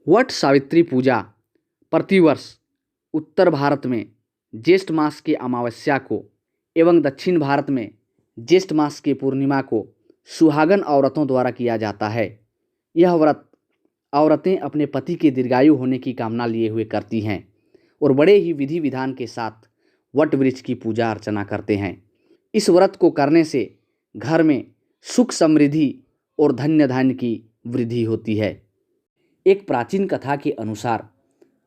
वट सावित्री पूजा प्रतिवर्ष उत्तर भारत में ज्येष्ठ मास की अमावस्या को एवं दक्षिण भारत में ज्येष्ठ मास की पूर्णिमा को सुहागन औरतों द्वारा किया जाता है। यह व्रत औरतें अपने पति के दीर्घायु होने की कामना लिए हुए करती हैं और बड़े ही विधि विधान के साथ वट वृक्ष की पूजा अर्चना करते हैं। इस व्रत को करने से घर में सुख समृद्धि और धन्य धान्य की वृद्धि होती है। एक प्राचीन कथा के अनुसार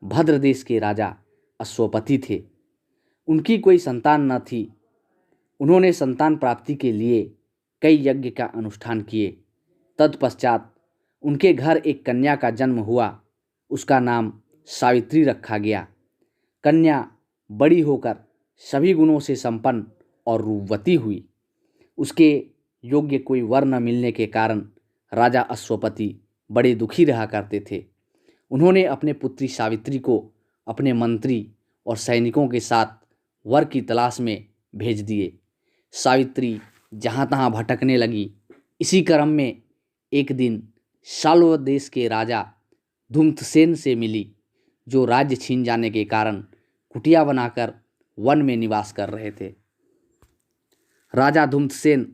भद्र देश के राजा अश्वपति थे। उनकी कोई संतान न थी। उन्होंने संतान प्राप्ति के लिए कई यज्ञ का अनुष्ठान किए। तत्पश्चात उनके घर एक कन्या का जन्म हुआ। उसका नाम सावित्री रखा गया। कन्या बड़ी होकर सभी गुणों से संपन्न और रूपवती हुई। उसके योग्य कोई वर न मिलने के कारण राजा अश्वपति बड़े दुखी रहा करते थे। उन्होंने अपने पुत्री सावित्री को अपने मंत्री और सैनिकों के साथ वर की तलाश में भेज दिए। सावित्री जहाँ तहाँ भटकने लगी। इसी क्रम में एक दिन शाल्व देश के राजा धुम्धसेन से मिली, जो राज्य छीन जाने के कारण कुटिया बनाकर वन में निवास कर रहे थे। राजा धुम्धसेन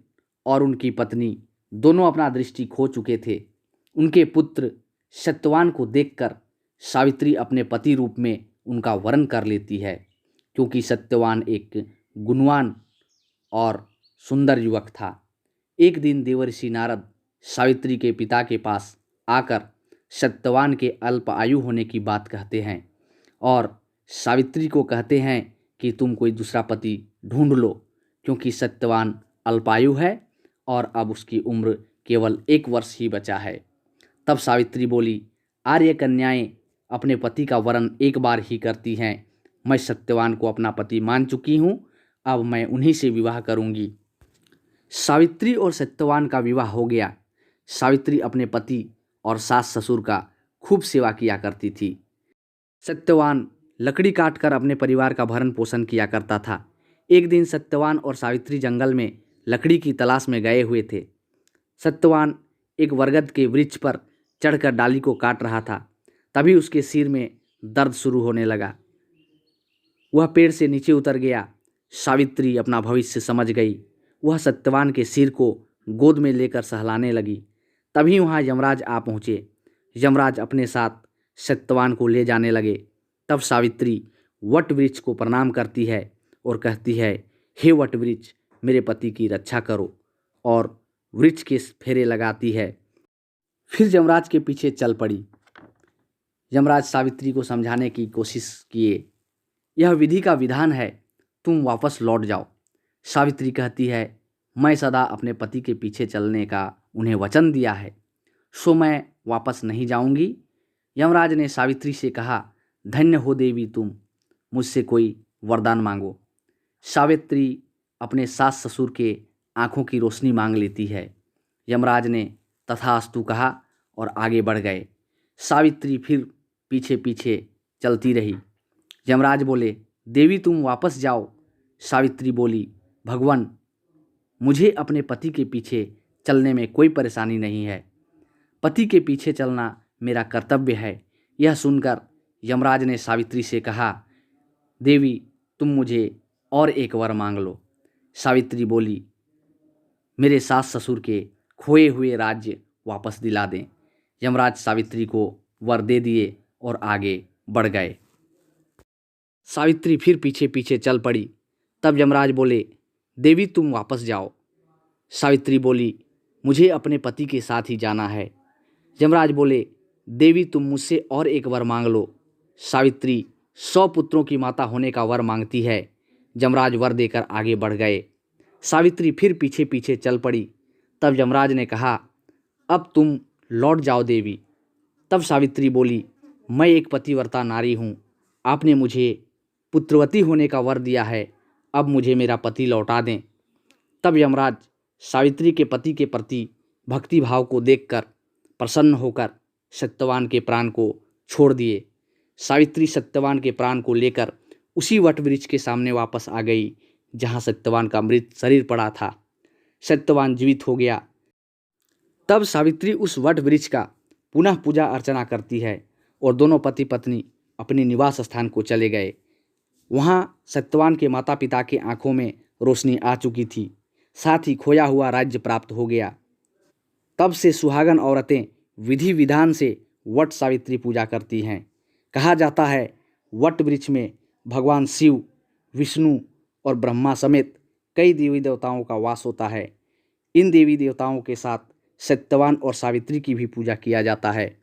और उनकी पत्नी दोनों अपना दृष्टि खो चुके थे। उनके पुत्र सत्यवान को देखकर सावित्री अपने पति रूप में उनका वरण कर लेती है, क्योंकि सत्यवान एक गुणवान और सुंदर युवक था। एक दिन देवर्षि नारद सावित्री के पिता के पास आकर सत्यवान के अल्प आयु होने की बात कहते हैं और सावित्री को कहते हैं कि तुम कोई दूसरा पति ढूंढ लो, क्योंकि सत्यवान अल्पायु है और अब उसकी उम्र केवल 1 वर्ष ही बचा है। तब सावित्री बोली, आर्य कन्याएं अपने पति का वरण एक बार ही करती हैं। मैं सत्यवान को अपना पति मान चुकी हूँ, अब मैं उन्हीं से विवाह करूँगी। सावित्री और सत्यवान का विवाह हो गया। सावित्री अपने पति और सास ससुर का खूब सेवा किया करती थी। सत्यवान लकड़ी काटकर अपने परिवार का भरण पोषण किया करता था। एक दिन सत्यवान और सावित्री जंगल में लकड़ी की तलाश में गए हुए थे। सत्यवान एक बरगद के वृक्ष पर चढ़कर डाली को काट रहा था। तभी उसके सिर में दर्द शुरू होने लगा। वह पेड़ से नीचे उतर गया। सावित्री अपना भविष्य समझ गई। वह सत्यवान के सिर को गोद में लेकर सहलाने लगी। तभी वहाँ यमराज आ पहुँचे। यमराज अपने साथ सत्यवान को ले जाने लगे। तब सावित्री वट वृक्ष को प्रणाम करती है और कहती है, हे वट वृक्ष, मेरे पति की रक्षा करो, और वृक्ष के फेरे लगाती है। फिर यमराज के पीछे चल पड़ी। यमराज सावित्री को समझाने की कोशिश किए। यह विधि का विधान है, तुम वापस लौट जाओ। सावित्री कहती है, मैं सदा अपने पति के पीछे चलने का उन्हें वचन दिया है, सो मैं वापस नहीं जाऊंगी। यमराज ने सावित्री से कहा, धन्य हो देवी तुम, मुझसे कोई वरदान मांगो। सावित्री अपने सास ससुर के आंखों की रोशनी मांग लेती है। यमराज ने तथास्तु कहा और आगे बढ़ गए। सावित्री फिर पीछे पीछे चलती रही। यमराज बोले, देवी तुम वापस जाओ। सावित्री बोली, भगवान, मुझे अपने पति के पीछे चलने में कोई परेशानी नहीं है। पति के पीछे चलना मेरा कर्तव्य है। यह सुनकर यमराज ने सावित्री से कहा, देवी तुम मुझे और एक वर मांग लो। सावित्री बोली, मेरे सास ससुर के खोए हुए राज्य वापस दिला दें। यमराज सावित्री को वर दे दिए और आगे बढ़ गए। सावित्री फिर पीछे पीछे चल पड़ी। तब यमराज बोले, देवी तुम वापस जाओ। सावित्री बोली, मुझे अपने पति के साथ ही जाना है। यमराज बोले, देवी तुम मुझसे और एक वर मांग लो। सावित्री 100 पुत्रों की माता होने का वर मांगती है। यमराज वर देकर आगे बढ़ गए। सावित्री फिर पीछे पीछे चल पड़ी। तब यमराज ने कहा, अब तुम लौट जाओ देवी। तब सावित्री बोली, मैं एक पतिव्रता नारी हूँ, आपने मुझे पुत्रवती होने का वर दिया है, अब मुझे मेरा पति लौटा दें। तब यमराज सावित्री के पति के प्रति भक्ति भाव को देखकर प्रसन्न होकर सत्यवान के प्राण को छोड़ दिए। सावित्री सत्यवान के प्राण को लेकर उसी वट वृक्ष के सामने वापस आ गई जहाँ सत्यवान का मृत शरीर पड़ा था। सत्यवान जीवित हो गया। तब सावित्री उस वट वृक्ष का पुनः पूजा अर्चना करती है और दोनों पति पत्नी अपने निवास स्थान को चले गए। वहाँ सत्यवान के माता पिता की आंखों में रोशनी आ चुकी थी, साथ ही खोया हुआ राज्य प्राप्त हो गया। तब से सुहागन औरतें विधि विधान से वट सावित्री पूजा करती हैं। कहा जाता है वट वृक्ष में भगवान शिव, विष्णु और ब्रह्मा समेत कई देवी देवताओं का वास होता है। इन देवी देवताओं के साथ सत्यवान और सावित्री की भी पूजा किया जाता है।